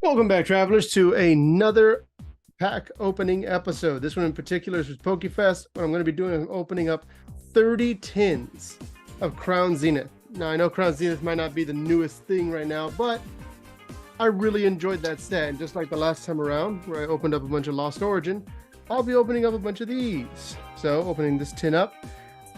Welcome back, travelers, to another pack opening episode. This one in particular is with Pokefest, but I'm going to be doing opening up 30 tins of Crown Zenith. Now, I know Crown Zenith might not be the newest thing right now, but I really enjoyed that set. And just like the last time around, where I opened up a bunch of Lost Origin, I'll be opening up a bunch of these. So, opening this tin up.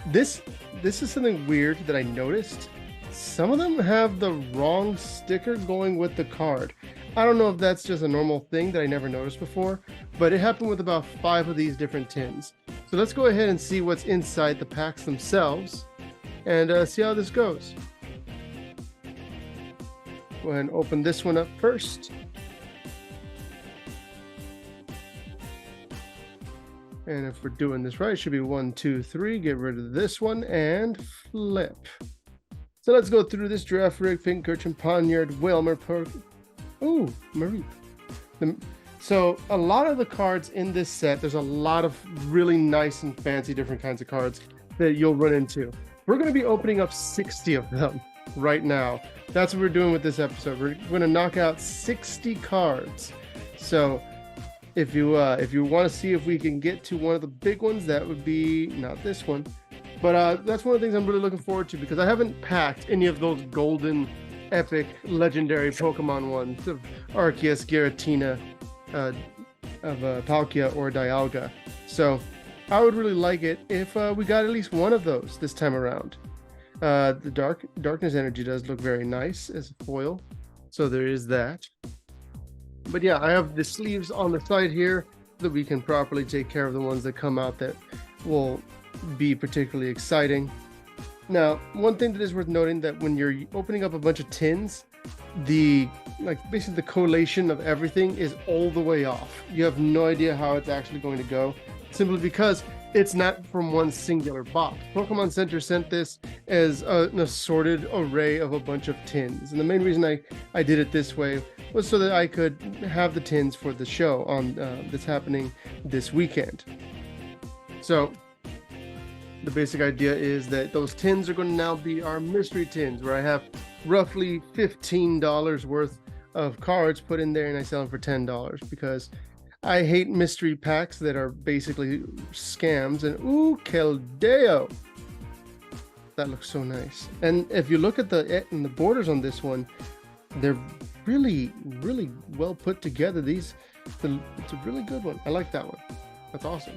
This is something weird that I noticed. Some of them have the wrong sticker going with the card. I don't know if that's just a normal thing that I never noticed before, but it happened with about 5 of these different tins. So let's go ahead and see what's inside the packs themselves and see how this goes. Go ahead and open this one up first. And if we're doing this right, it should be 1, 2, 3. Get rid of this one and flip. So let's go through this Giraffe Rig, Pincurchin, Poniard, Whalmer, Ooh, Marie. So a lot of the cards in this set, there's a lot of really nice and fancy different kinds of cards that you'll run into. We're going to be opening up 60 of them right now. That's what we're doing with this episode. We're going to knock out 60 cards. So if you want to see if we can get to one of the big ones, that would be not this one. But that's one of the things I'm really looking forward to, because I haven't packed any of those golden epic legendary Pokemon ones of Arceus, Giratina, of Palkia or Dialga. So I would really like it if we got at least one of those this time around. The Darkness Energy does look very nice as a foil, so there is that. But yeah, I have the sleeves on the side here so that we can properly take care of the ones that come out that will be particularly exciting. Now, one thing that is worth noting, that when you're opening up a bunch of tins, basically the collation of everything is all the way off. You have no idea how it's actually going to go, simply because it's not from one singular box. Pokemon Center sent this as an assorted array of a bunch of tins, and the main reason I did it this way was so that I could have the tins for the show on that's happening this weekend. So the basic idea is that those tins are going to now be our mystery tins, where I have roughly $15 worth of cards put in there and I sell them for $10, because I hate mystery packs that are basically scams. And ooh, Keldeo, that looks so nice. And if you look at the borders on this one, they're really well put together. It's a really good one. I like that one. That's awesome.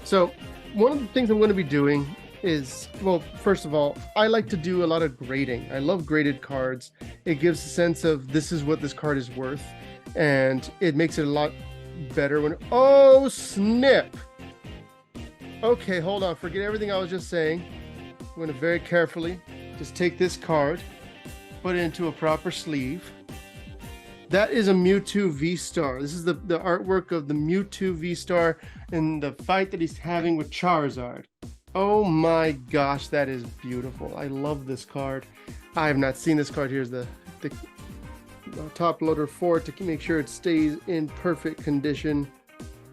So one of the things I'm going to be doing is, well, first of all, I like to do a lot of grading. I love graded cards. It gives a sense of this is what this card is worth, and it makes it a lot better when, oh snip. Okay, hold on, forget everything I was just saying. I'm going to very carefully just take this card, put it into a proper sleeve. That is a Mewtwo V-Star. This is the artwork of the Mewtwo V-Star in the fight that he's having with Charizard. Oh my gosh, that is beautiful. I love this card. I have not seen this card. Here's the top loader for it to make sure it stays in perfect condition.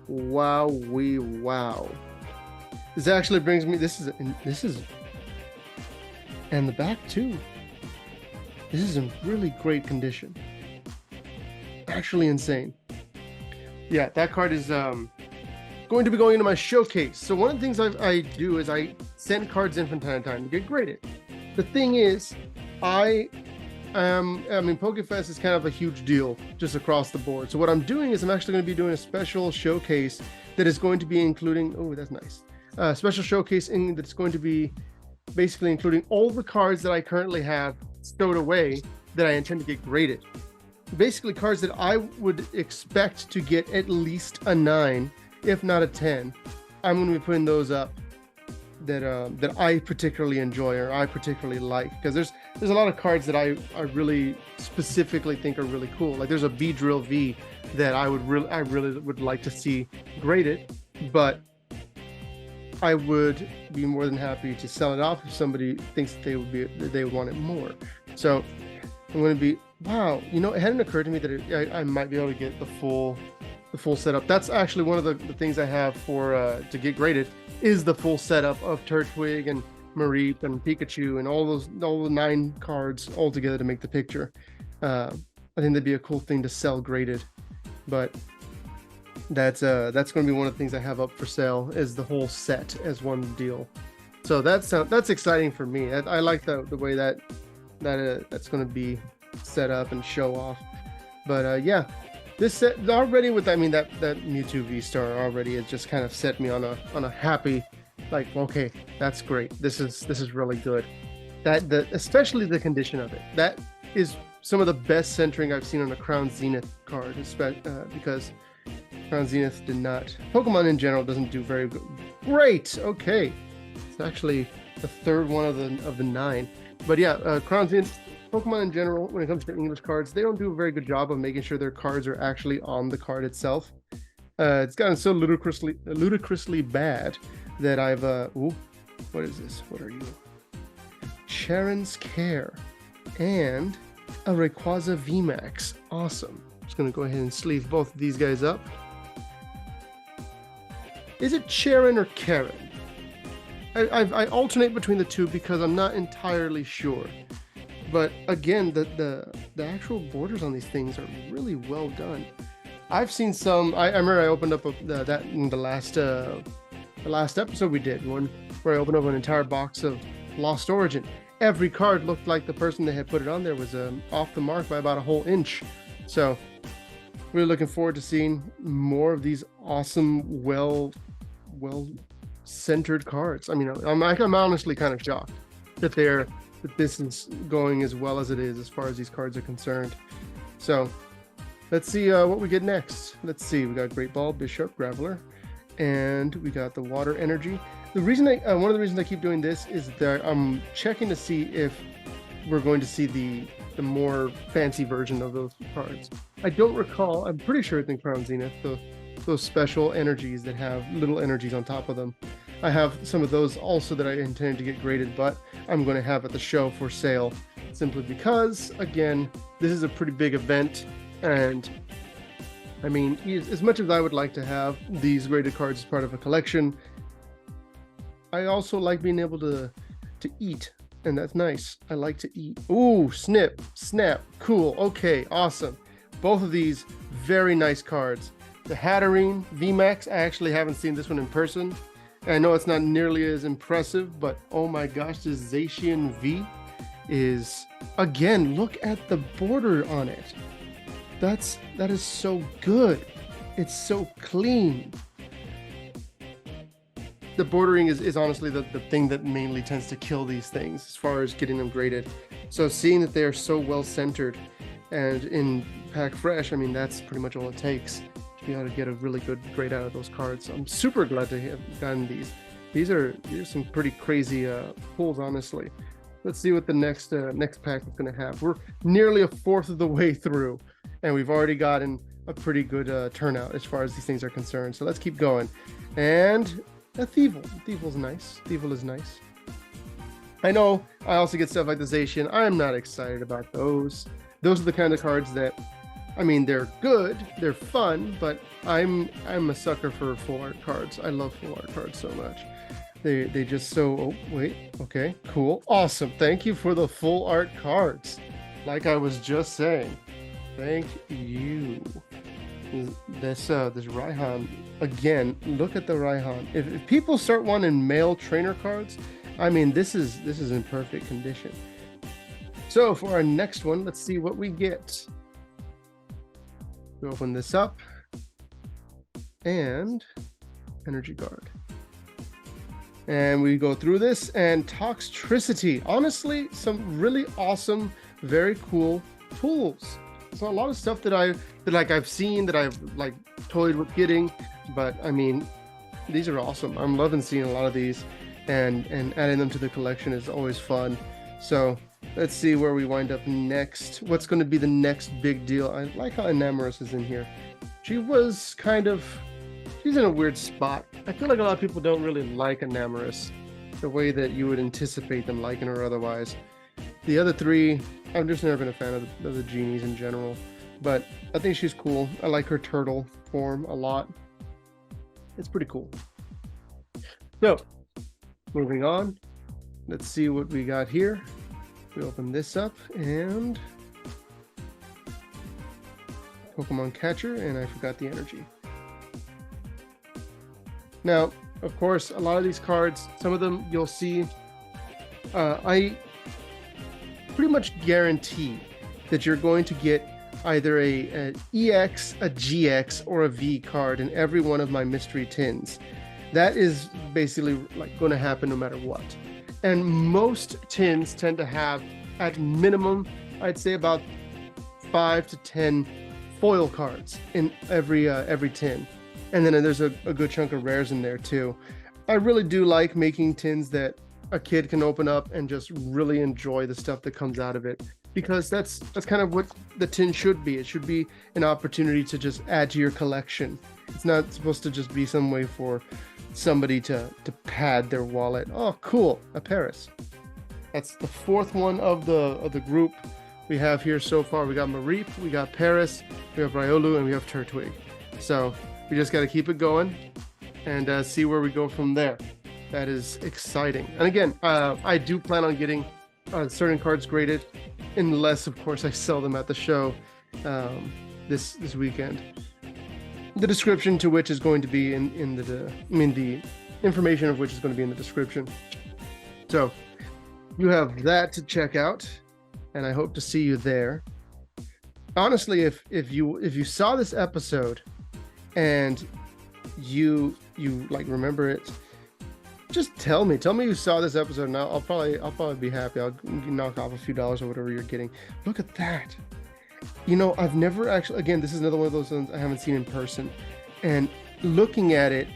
Wow. This actually brings me, this is, and the back too. This is in really great condition. Actually insane. Yeah, that card is going to be going into my showcase. So one of the things I do is I send cards in from time to time to get graded. The thing is, Pokefest is kind of a huge deal just across the board. So what I'm doing is I'm actually going to be doing a special showcase that is going to be including, oh, that's nice. Special showcase that's going to be basically including all the cards that I currently have stowed away that I intend to get graded. Basically cards that I would expect to get at least a 9, if not a 10. I'm going to be putting those up that I particularly enjoy or I particularly like, because there's a lot of cards that I really specifically think are really cool. Like there's a Beedrill V that I really would like to see graded, but I would be more than happy to sell it off if somebody thinks that they would want it more. So I'm going to be, wow, you know, it hadn't occurred to me that I might be able to get the full setup. That's actually one of the things I have for to get graded, is the full setup of Turtwig and Mareep and Pikachu and all the 9 cards all together to make the picture. I think that'd be a cool thing to sell graded, but that's going to be one of the things I have up for sale, is the whole set as one deal. So that's exciting for me. I like the way that's going to be set up and show off. But yeah, this set already with, I mean, that Mewtwo V-Star already has just kind of set me on a happy, like, okay, that's great. This is really good. Especially the condition of it. That is some of the best centering I've seen on a Crown Zenith card, because Crown Zenith did not. Pokemon in general doesn't do very good. Great. Okay, it's actually the third one of the 9. But yeah, Crown Zenith, Pokemon in general, when it comes to English cards, they don't do a very good job of making sure their cards are actually on the card itself. It's gotten so ludicrously bad that I've ooh, what is this? What are you? Charon's Care and a Rayquaza VMAX. Awesome. Just gonna go ahead and sleeve both of these guys up. Is it Charon or Karen? I alternate between the two because I'm not entirely sure. But again, the actual borders on these things are really well done. I've seen some. I remember I opened up that in the last episode we did, one where I opened up an entire box of Lost Origin. Every card looked like the person that had put it on there was off the mark by about a whole inch. So really looking forward to seeing more of these awesome, well centered cards. I mean, I'm honestly kind of shocked that this is going as well as it is as far as these cards are concerned. So let's see what we get next. Let's see, we got Great Ball, Bisharp, Graveler, and we got the Water Energy. The reason one of the reasons I keep doing this is that I'm checking to see if we're going to see the more fancy version of those cards. I don't recall. I'm pretty sure it's in Crown Zenith, those special energies that have little energies on top of them. I have some of those also that I intend to get graded, but I'm going to have at the show for sale, simply because, again, this is a pretty big event, and I mean, as much as I would like to have these graded cards as part of a collection, I also like being able to eat, and that's nice. I like to eat. Ooh, snip, snap, cool. Okay, awesome. Both of these very nice cards. The Hatterene VMAX, I actually haven't seen this one in person. I know it's not nearly as impressive, but oh my gosh, this Zacian V is, again, look at the border on it. That is so good. It's so clean. The bordering is honestly the thing that mainly tends to kill these things as far as getting them graded. So seeing that they are so well centered and in pack fresh, I mean, that's pretty much all it takes to be able to get a really good grade out of those cards. So I'm super glad to have gotten these. These are some pretty crazy pulls, honestly. Let's see what the next pack is going to have. We're nearly a fourth of the way through, and we've already gotten a pretty good turnout as far as these things are concerned. So let's keep going. And a Thievul. Thievul's nice. Thievul is nice. I know I also get stuff like the Zacian. I'm not excited about those. Those are the kind of cards that, I mean, they're good, they're fun, but I'm a sucker for full art cards. I love full art cards so much. They just so, oh wait, okay, cool, awesome. Thank you for the full art cards. Like I was just saying, thank you. This Raihan, again, look at the Raihan. If people start wanting male trainer cards, I mean, this is in perfect condition. So for our next one, let's see what we get. We open this up, and Energy Guard. And we go through this, and Toxtricity. Honestly, some really awesome, very cool pulls. So a lot of stuff that I've seen, that I've like toyed with getting, but I mean, these are awesome. I'm loving seeing a lot of these, and adding them to the collection is always fun. So let's see where we wind up next. What's going to be the next big deal? I like how Enamorus is in here. She's in a weird spot. I feel like a lot of people don't really like Enamorus the way that you would anticipate them liking her otherwise. The other three, I've just never been a fan of the genies in general, but I think she's cool. I like her turtle form a lot. It's pretty cool. So, moving on. Let's see what we got here. We open this up, and Pokemon Catcher, and I forgot the energy. Now, of course, a lot of these cards, some of them you'll see, I pretty much guarantee that you're going to get either an EX, a GX, or a V card in every one of my mystery tins. That is basically like going to happen no matter what. And most tins tend to have, at minimum, I'd say about 5 to 10 foil cards in every tin. And then there's a good chunk of rares in there too. I really do like making tins that a kid can open up and just really enjoy the stuff that comes out of it, because that's kind of what the tin should be. It should be an opportunity to just add to your collection. It's not supposed to just be some way for somebody to pad their wallet. Oh, cool, a Paris. That's the fourth one of the group we have here so far. We got Mareep, we got Paris, we have Riolu, and we have Turtwig. So we just got to keep it going and see where we go from there. That is exciting. And again, I do plan on getting certain cards graded, unless of course I sell them at the show this weekend. The description to which is going to be the information of which is going to be in the description. So you have that to check out, and I hope to see you there. Honestly, if you saw this episode and you like remember it, just tell me you saw this episode, and I'll probably be happy. I'll knock off a few dollars or whatever you're getting. Look at that. You know, I've never actually, again, this is another one of those ones I haven't seen in person, and looking at it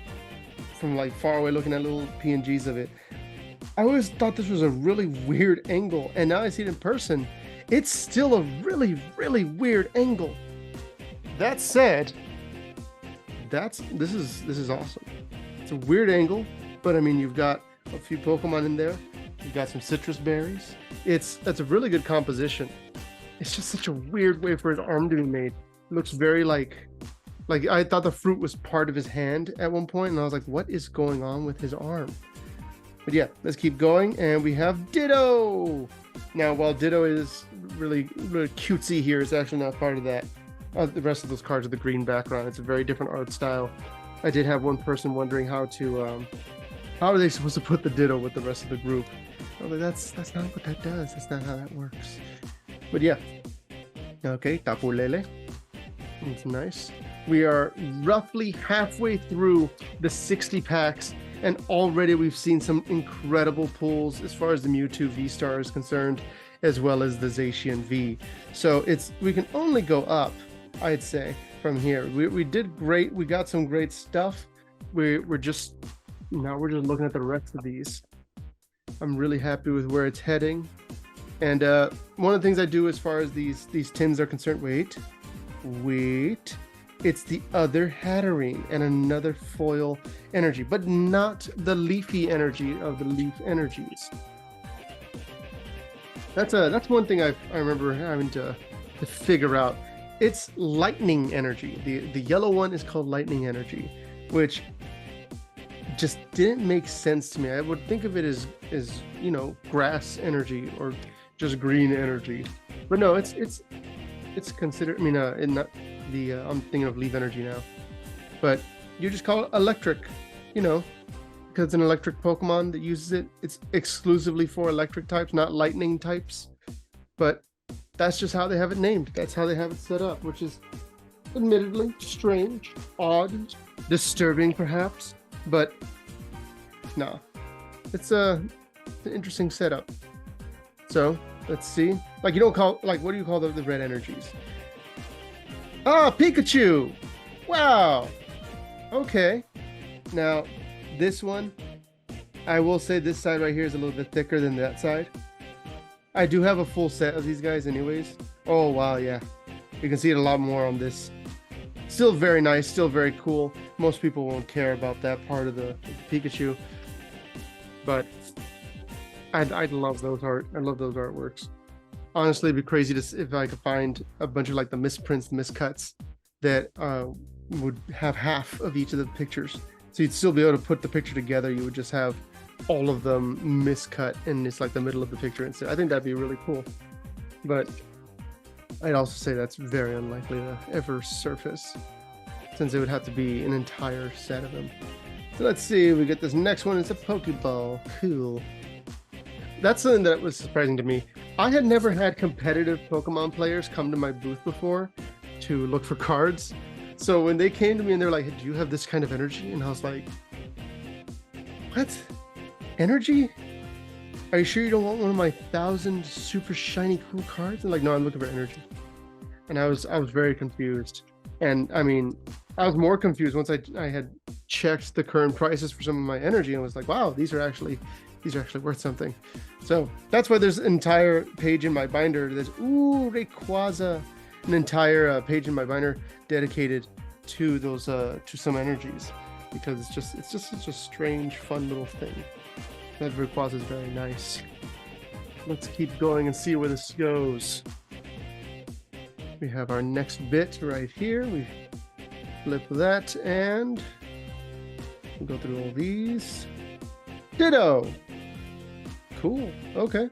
from like far away, looking at little PNGs of it, I always thought this was a really weird angle, and now I see it in person, it's still a really, really weird angle. That said, this is awesome. It's a weird angle, but I mean, you've got a few Pokemon in there, you've got some citrus berries. That's a really good composition. It's just such a weird way for his arm to be made. It looks very like I thought the fruit was part of his hand at one point, and I was like, what is going on with his arm? But yeah, let's keep going, and we have Ditto. Now, while Ditto is really, really cutesy here, it's actually not part of that. The rest of those cards are the green background. It's a very different art style. I did have one person wondering how are they supposed to put the Ditto with the rest of the group? I was like, that's not what that does. That's not how that works. But yeah, okay, Tapu Lele. It's nice. We are roughly halfway through the 60 packs, and already we've seen some incredible pulls as far as the Mewtwo V-Star is concerned, as well as the Zacian V. So we can only go up, I'd say, from here. We did great. We got some great stuff. We're just looking at the rest of these. I'm really happy with where it's heading. And one of the things I do as far as these tins are concerned, wait, it's the other Hatterene and another foil energy, but not the leafy energy of the leaf energies. That's one thing I remember having to figure out. It's lightning energy. The yellow one is called lightning energy, which just didn't make sense to me. I would think of it as grass energy or just green energy, but no, it's considered. I mean, I'm thinking of leaf energy now, but you just call it electric, because it's an electric Pokemon that uses it. It's exclusively for electric types, not lightning types, but that's just how they have it named. That's how they have it set up, which is admittedly strange, odd, disturbing perhaps, but no, it's an interesting setup. So let's see. Like, you don't call, like, what do you call the red energies? Ah, Pikachu! Wow! Okay. Now, this one, I will say this side right here is a little bit thicker than that side. I do have a full set of these guys anyways. Oh, wow, yeah. You can see it a lot more on this. Still very nice, still very cool. Most people won't care about that part of the Pikachu. But I love those artworks. Honestly, it'd be crazy if I could find a bunch of like the misprints, miscuts that would have half of each of the pictures. So you'd still be able to put the picture together. You would just have all of them miscut, and it's like the middle of the picture instead. I think that'd be really cool. But I'd also say that's very unlikely to ever surface, since it would have to be an entire set of them. So let's see, we get this next one. It's a Pokeball. Cool. That's something that was surprising to me. I had never had competitive Pokemon players come to my booth before to look for cards. So when they came to me and they're like, hey, do you have this kind of energy? And I was like, what? Energy? Are you sure you don't want one of my 1,000 super shiny cool cards? And like, no, I'm looking for energy. And I was very confused. And I mean, I was more confused once I had checked the current prices for some of my energy and was like, wow, these are actually worth something. So that's why there's an entire page in my binder. There's Rayquaza, an entire page in my binder dedicated to those to some energies, because it's just such a strange, fun little thing. That Rayquaza is very nice. Let's keep going and see where this goes. We have our next bit right here. We flip that and we'll go through all these. Ditto. Cool. Okay.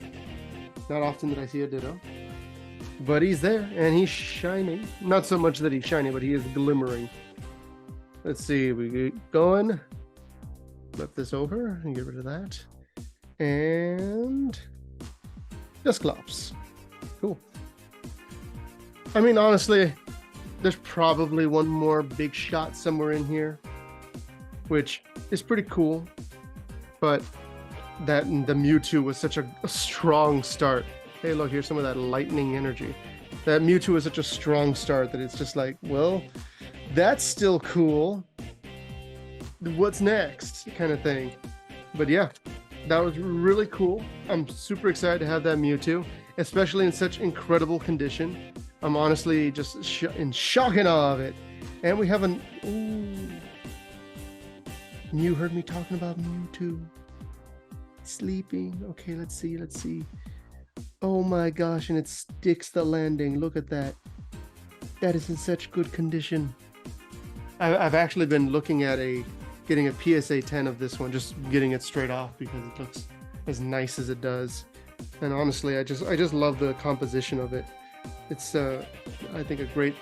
Not often that I see a Ditto, but he's there and he's shining. Not so much that he's shiny, but he is glimmering. Let's see. We get going. Flip this over and get rid of that. And Dusclops. Cool. I mean, honestly, there's probably one more big shot somewhere in here, which is pretty cool. But that the Mewtwo was such a strong start. Hey, look, here's some of that lightning energy. That Mewtwo was such a strong start that it's just like, well, that's still cool. What's next? Kind of thing. But yeah, that was really cool. I'm super excited to have that Mewtwo, especially in such incredible condition. I'm honestly just in shock and awe of it. And we have an... Ooh. You heard me talking about Mewtwo. Sleeping. Okay, let's see. Oh my gosh, and it sticks the landing. Look at that. That is in such good condition. I've actually been looking at getting a PSA 10 of this one, just getting it straight off because it looks as nice as it does. And honestly, I just love the composition of it. It's I think a great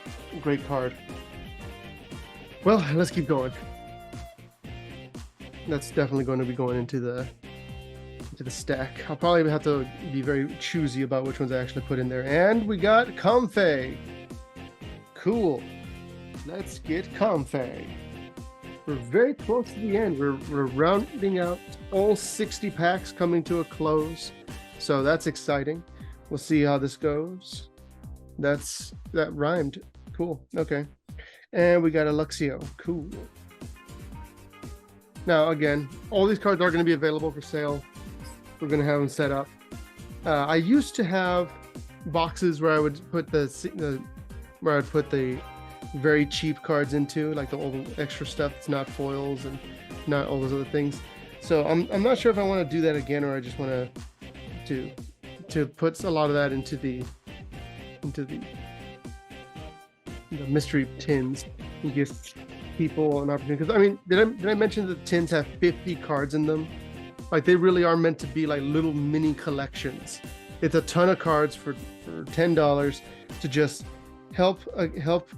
card. Well, let's keep going. That's definitely going to be going into the stack. I'll probably have to be very choosy about which ones I actually put in there. And we got Comfey. Cool. Let's get Comfey. We're very close to the end. We're rounding out all 60 packs coming to a close. So that's exciting. We'll see how this goes. That rhymed. Cool. Okay. And we got a Luxio. Cool. Now, again, all these cards are going to be available for sale. We're going to have them set up. I used to have boxes where I would put the very cheap cards into, like all the extra stuff. It's not foils and not all those other things. So I'm not sure if I want to do that again, or I just want to put a lot of that into the mystery tins and give people an opportunity. Because I mean, did I mention that the tins have 50 cards in them? Like, they really are meant to be like little mini collections. It's a ton of cards for $10 to just help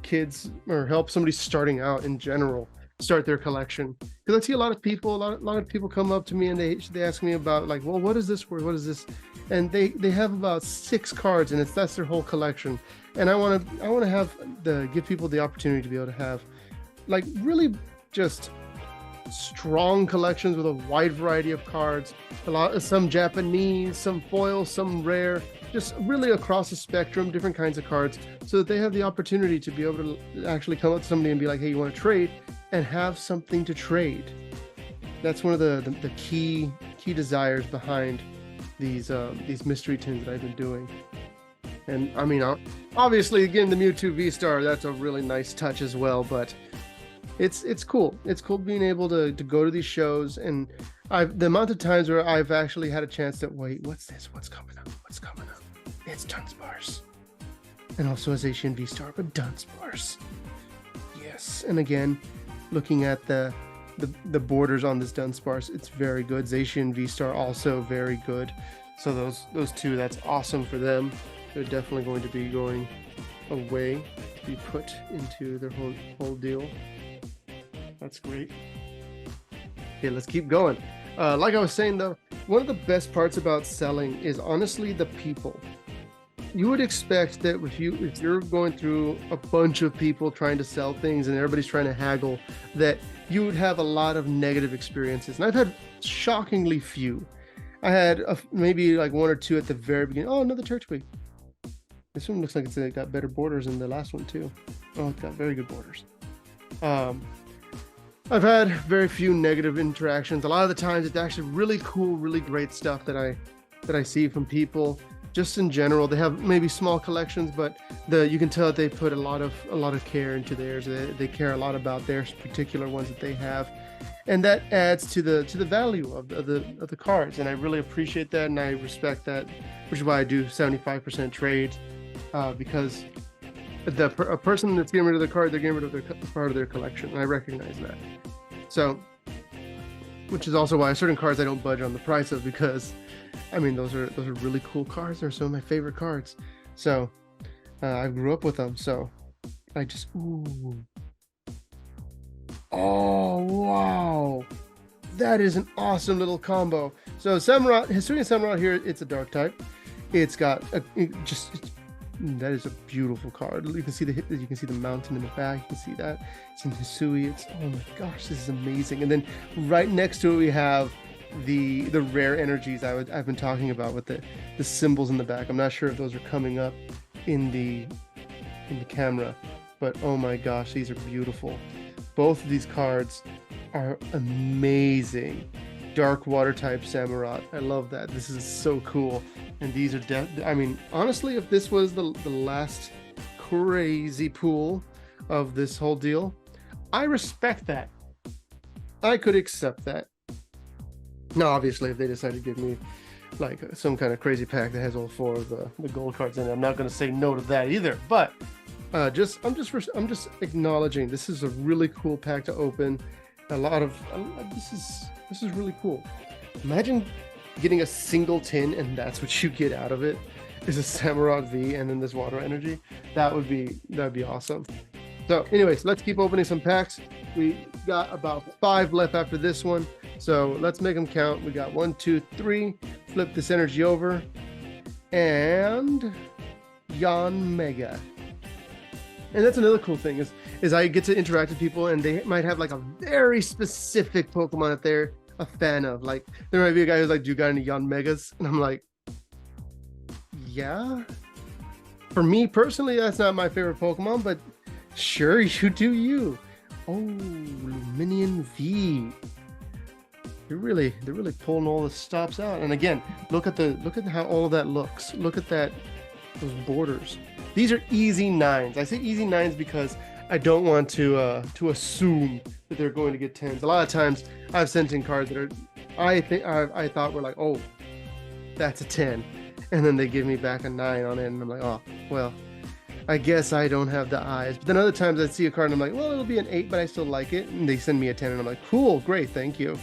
kids, or help somebody starting out in general start their collection. Because I see a lot of people come up to me and they ask me about, like, well, what is this worth? What is this? And they have about 6 cards, and that's their whole collection. And I want to give people the opportunity to be able to have, like, really just strong collections with a wide variety of cards, some Japanese, some foil, some rare, just really across the spectrum, different kinds of cards, so that they have the opportunity to be able to actually come up to somebody and be like, hey, you want to trade, and have something to trade. That's one of the key desires behind these mystery tins that I've been doing. And I mean, obviously, again, the Mewtwo V-Star, that's a really nice touch as well, but it's cool. It's cool being able to go to these shows, and the amount of times where I've actually had a chance to wait, what's this? What's coming up? It's Dunsparce. And also a Zacian V-Star, but Dunsparce. Yes. And again, looking at the borders on this Dunsparce, it's very good. Zacian V-Star also very good. So those two, that's awesome for them. They're definitely going to be going away to be put into their whole deal. That's great. Okay, let's keep going. Like I was saying though, one of the best parts about selling is honestly the people. You would expect that if you're going through a bunch of people trying to sell things and everybody's trying to haggle, that you would have a lot of negative experiences. And I've had shockingly few. I had maybe like one or two at the very beginning. Oh, another Turtwig. This one looks like it's got better borders than the last one too. Oh, it's got very good borders. I've had very few negative interactions. A lot of the times it's actually really cool, really great stuff that I see from people. Just in general, they have maybe small collections, but you can tell that they put a lot of care into theirs. They care a lot about their particular ones that they have, and that adds to the value of the cards. And I really appreciate that, and I respect that, which is why I do 75% trade, because a person that's getting rid of the card, they're getting rid of their part of their collection, and I recognize that. So, which is also why certain cards I don't budge on the price of, because I mean, those are really cool cards. They're some of my favorite cards. So I grew up with them. So I just, ooh. Oh, wow. That is an awesome little combo. So Samurott, Hisuian Samurott here, it's a dark type. It's got that is a beautiful card. You can see the mountain in the back. You can see that. It's in Hisui. Oh my gosh, this is amazing. And then right next to it, we have the rare energies I've been talking about with the symbols in the back. I'm not sure if those are coming up in the camera, but oh my gosh, these are beautiful. Both of these cards are amazing. Dark water type Samurott. I love that. This is so cool. And these are I mean, honestly, if this was the last crazy pool of this whole deal, I respect that. I could accept that. Now, obviously, if they decide to give me like some kind of crazy pack that has all four of the gold cards in it, I'm not going to say no to that either. But I'm just acknowledging this is a really cool pack to open. This is really cool. Imagine getting a single tin and that's what you get out of it is a Samurott V and then this water energy. That'd be awesome. So anyways, let's keep opening some packs. We got about 5 left after this one. So let's make them count. We got 1, 2, 3. Flip this energy over. And Yanmega. And that's another cool thing is I get to interact with people and they might have like a very specific Pokemon that they're a fan of. Like there might be a guy who's like, do you got any Yanmegas? And I'm like, yeah. For me personally, that's not my favorite Pokemon, but sure, you do you. Oh, Luminion V. They're really pulling all the stops out. And again, look at how all of that looks. Look at those borders. These are easy 9s. I say easy 9s because I don't want to assume that they're going to get 10s. A lot of times I've sent in cards that are I thought were like, oh, that's a 10, and then they give me back a 9 on it, and I'm like, oh, well, I guess I don't have the eyes. But then other times I see a card and I'm like, well, it'll be an 8, but I still like it, and they send me a 10, and I'm like, cool, great, thank you.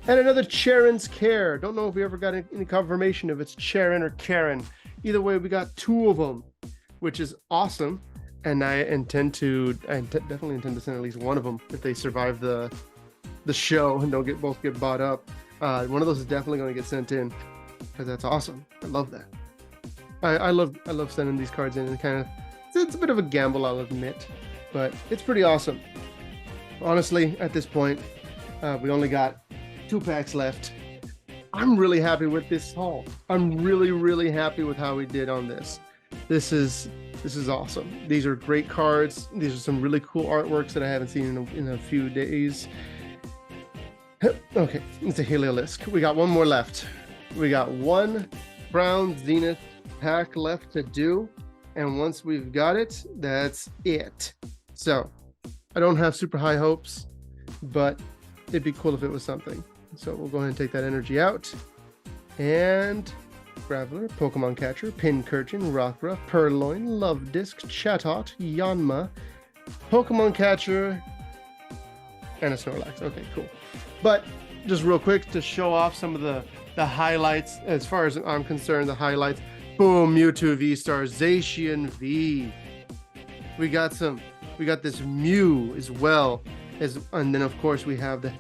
And another Charon's Care. Don't know if we ever got any confirmation if it's Charon or Karen. Either way, we got 2 of them, which is awesome. And I definitely intend to send at least one of them if they survive the show and don't both get bought up. One of those is definitely going to get sent in because that's awesome. I love that. I love sending these cards in, and it's a bit of a gamble, I'll admit, but it's pretty awesome. Honestly, at this point, we only got 2 packs left. I'm really happy with this haul. I'm really happy with how we did on this. This is awesome. These are great cards. These are some really cool artworks that I haven't seen in a few days. Okay, it's a Heliolisk. We got one more left. We got 1 Crown Zenith pack left to do, and once we've got it, that's it. So I don't have super high hopes, but it'd be cool if it was something. So we'll go ahead and take that energy out. And Graveler, Pokemon Catcher, Pincurchin, Rockruff, Purloin, Love Disc, Chatot, Yanma, Pokemon Catcher, and a Snorlax. Okay, cool. But just real quick to show off some of the highlights, as far as I'm concerned, the highlights. Boom, Mewtwo V-Star, Zacian V. We got this Mew as well, and then of course we have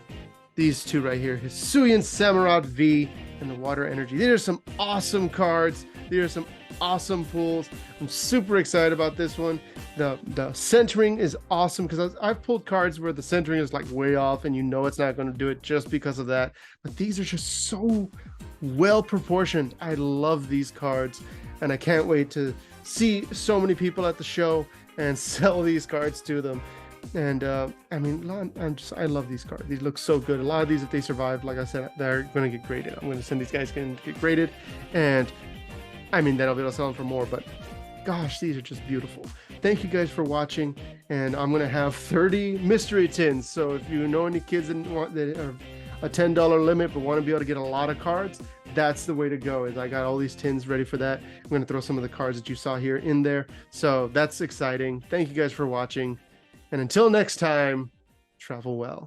these two right here, Hisuian Samurott V and the Water Energy. These are some awesome cards. These are some awesome pulls. I'm super excited about this one. The centering is awesome because I've pulled cards where the centering is like way off and you know it's not going to do it just because of that. But these are just so well proportioned. I love these cards and I can't wait to see so many people at the show and sell these cards to them. And I mean, I love these cards. These look so good. A lot of these, if they survive, like I said, they're going to get graded. I'm going to send these guys to get graded, and I mean, then I'll be able to sell them for more. But gosh, these are just beautiful. Thank you guys for watching, and I'm going to have 30 mystery tins. So if you know any kids that are a $10 limit but want to be able to get a lot of cards, that's the way to go. Is I got all these tins ready for that. I'm going to throw some of the cards that you saw here in there. So that's exciting. Thank you guys for watching. And until next time, travel well.